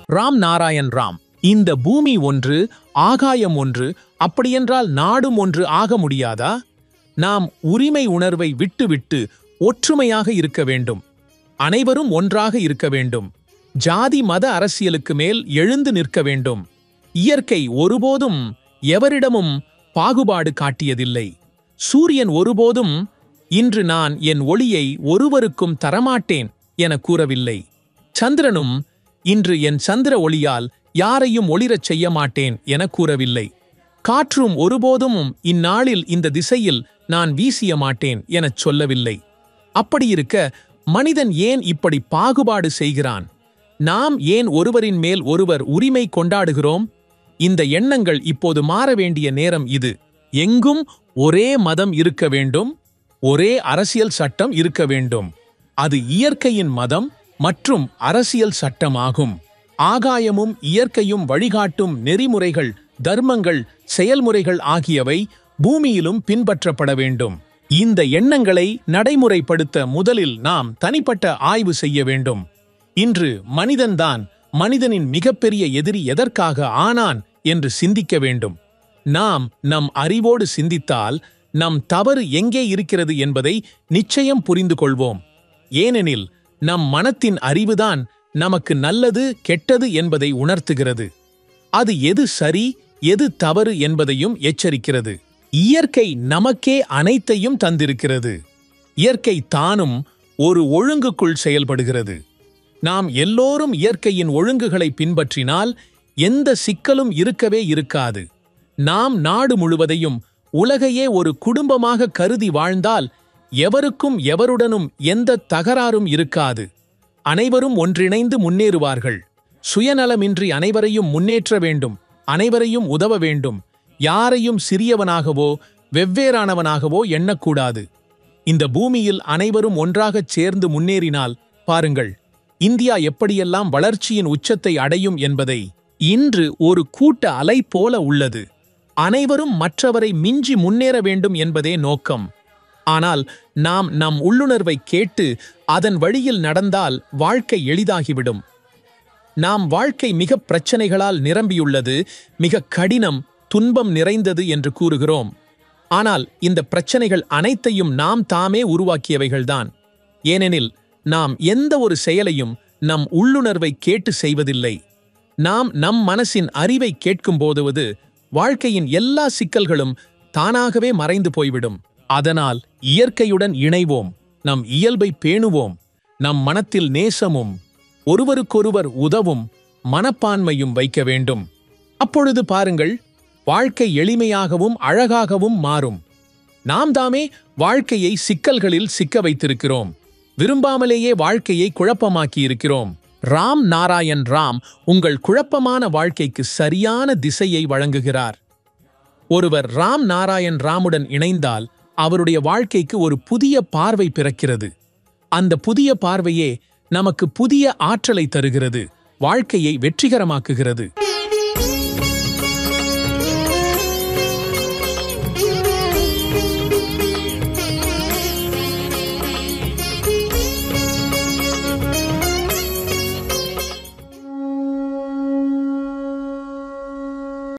ராம் நாராயண் ராம். இந்த பூமி ஒன்று, ஆகாயம் ஒன்று, அப்படியென்றால் நாடும் ஒன்று ஆக முடியாதா? நாம் உரிமை உணர்வை விட்டுவிட்டு ஒற்றுமையாக இருக்க வேண்டும். அனைவரும் ஒன்றாக இருக்க வேண்டும். ஜாதி மத அரசியலுக்கு மேல் எழுந்து நிற்க வேண்டும். இயற்கை ஒருபோதும் எவரிடமும் பாகுபாடு காட்டியதில்லை. சூரியன் ஒருபோதும் இன்று நான் என் ஒளியை ஒருவருக்கும் தரமாட்டேன் என கூறவில்லை. சந்திரனும் இன்று என் சந்திர ஒளியால் யாரையும் ஒளிரச் செய்ய மாட்டேன் என கூறவில்லை. காற்றும் ஒருபோதும் இந்நாளில் இந்த திசையில் நான் வீசிய மாட்டேன் எனச் சொல்லவில்லை. அப்படியிருக்க மனிதன் ஏன் இப்படி பாகுபாடு செய்கிறான்? நாம் ஏன் ஒருவரின் மேல் ஒருவர் உரிமை கொண்டாடுகிறோம்? இந்த எண்ணங்கள் இப்போது மாற வேண்டிய நேரம் இது. எங்கும் ஒரே மதம் இருக்க வேண்டும், ஒரே அரசியல் சட்டம் இருக்க வேண்டும். அது இயற்கையின் மதம் மற்றும் அரசியல் சட்டமாகும். ஆகாயமும் இயற்கையும் வழிகாட்டும் நெறிமுறைகள், தர்மங்கள், செயல்முறைகள் ஆகியவை பூமியிலும் பின்பற்றப்பட வேண்டும். இந்த எண்ணங்களை நடைமுறைப்படுத்த முதலில் நாம் தனிப்பட்ட ஆய்வு செய்ய வேண்டும். இன்று மனிதன்தான் மனிதனின் மிகப்பெரிய எதிரி எதற்காக ஆனான் என்று சிந்திக்க வேண்டும். நாம் நம் அறிவோடு சிந்தித்தால் நம் தவறு எங்கே இருக்கிறது என்பதை நிச்சயம் புரிந்து கொள்வோம். ஏனெனில் நம் மனத்தின் அறிவுதான் நமக்கு நல்லது கெட்டது என்பதை உணர்த்துகிறது. அது எது சரி எது தவறு என்பதையும் எச்சரிக்கிறது. இயற்கை நமக்கே அனைத்தையும் தந்திருக்கிறது. இயற்கை தானும் ஒரு ஒழுங்குக்குள் செயல்படுகிறது. நாம் எல்லோரும் இயற்கையின் ஒழுங்குகளை பின்பற்றினால் எந்த சிக்கலும் இருக்கவே இருக்காது. நாம் நாடு முழுவதையும் உலகையே ஒரு குடும்பமாக கருதி வாழ்ந்தால் எவருக்கும் எவருடனும் எந்த தகராறும் இருக்காது. அனைவரும் ஒன்றிணைந்து முன்னேறுவார்கள். சுயநலமின்றி அனைவரையும் முன்னேற்ற வேண்டும், அனைவரையும் உதவ வேண்டும். யாரையும் சிறியவனாகவோ வெவ்வேறானவனாகவோ எண்ணக்கூடாது. இந்த பூமியில் அனைவரும் ஒன்றாகச் சேர்ந்து முன்னேறினால் பாருங்கள், இந்தியா எப்படியெல்லாம் வளர்ச்சியின் உச்சத்தை அடையும் என்பதை. இன்று ஒரு கூட்ட அலை போல உள்ளது. அனைவரும் மற்றவரை மிஞ்சி முன்னேற வேண்டும் என்பதே நோக்கம். ஆனால் நாம் நம் உள்ளுணர்வை கேட்டு அதன் வழியில் நடந்தால் வாழ்க்கை எளிதாகிவிடும். நாம் வாழ்க்கை மிக பிரச்சனைகளால் நிரம்பியுள்ளது, மிக கடினம், துன்பம் நிறைந்தது என்று கூறுகிறோம். ஆனால் இந்த பிரச்சனைகள் அனைத்தையும் நாம் தாமே உருவாக்கியவைகள்தான். ஏனெனில் நாம் எந்த ஒரு செயலையும் நம் உள்ளுணர்வை கேட்டு செய்வதில்லை. நாம் நம் மனசின் அறிவை கேட்கும்போது வாழ்க்கையின் எல்லா சிக்கல்களும் தானாகவே மறைந்து போய்விடும். அதனால் இயற்கையுடன் இணைவோம், நம் இயல்பை பேணுவோம். நம் மனத்தில் நேசமும் ஒருவருக்கொருவர் உதவும் மனப்பான்மையும் வைக்க வேண்டும். அப்பொழுது பாருங்கள், வாழ்க்கை எளிமையாகவும் அழகாகவும் மாறும். நாம் தாமே வாழ்க்கையை சிக்கல்களில் சிக்க வைத்திருக்கிறோம். விரும்பாமலேயே வாழ்க்கையை குழப்பமாக்கி இருக்கிறோம். ராம் நாராயண் ராம் உங்கள் குழப்பமான வாழ்க்கைக்கு சரியான திசையை வழங்குகிறார். ஒருவர் ராம் நாராயண் ராமுடன் இணைந்தால் அவருடைய வாழ்க்கைக்கு ஒரு புதிய பார்வை பிறக்கிறது. அந்த புதிய பார்வையே நமக்கு புதிய ஆற்றலை தருகிறது, வாழ்க்கையை வெற்றிகரமாக்குகிறது.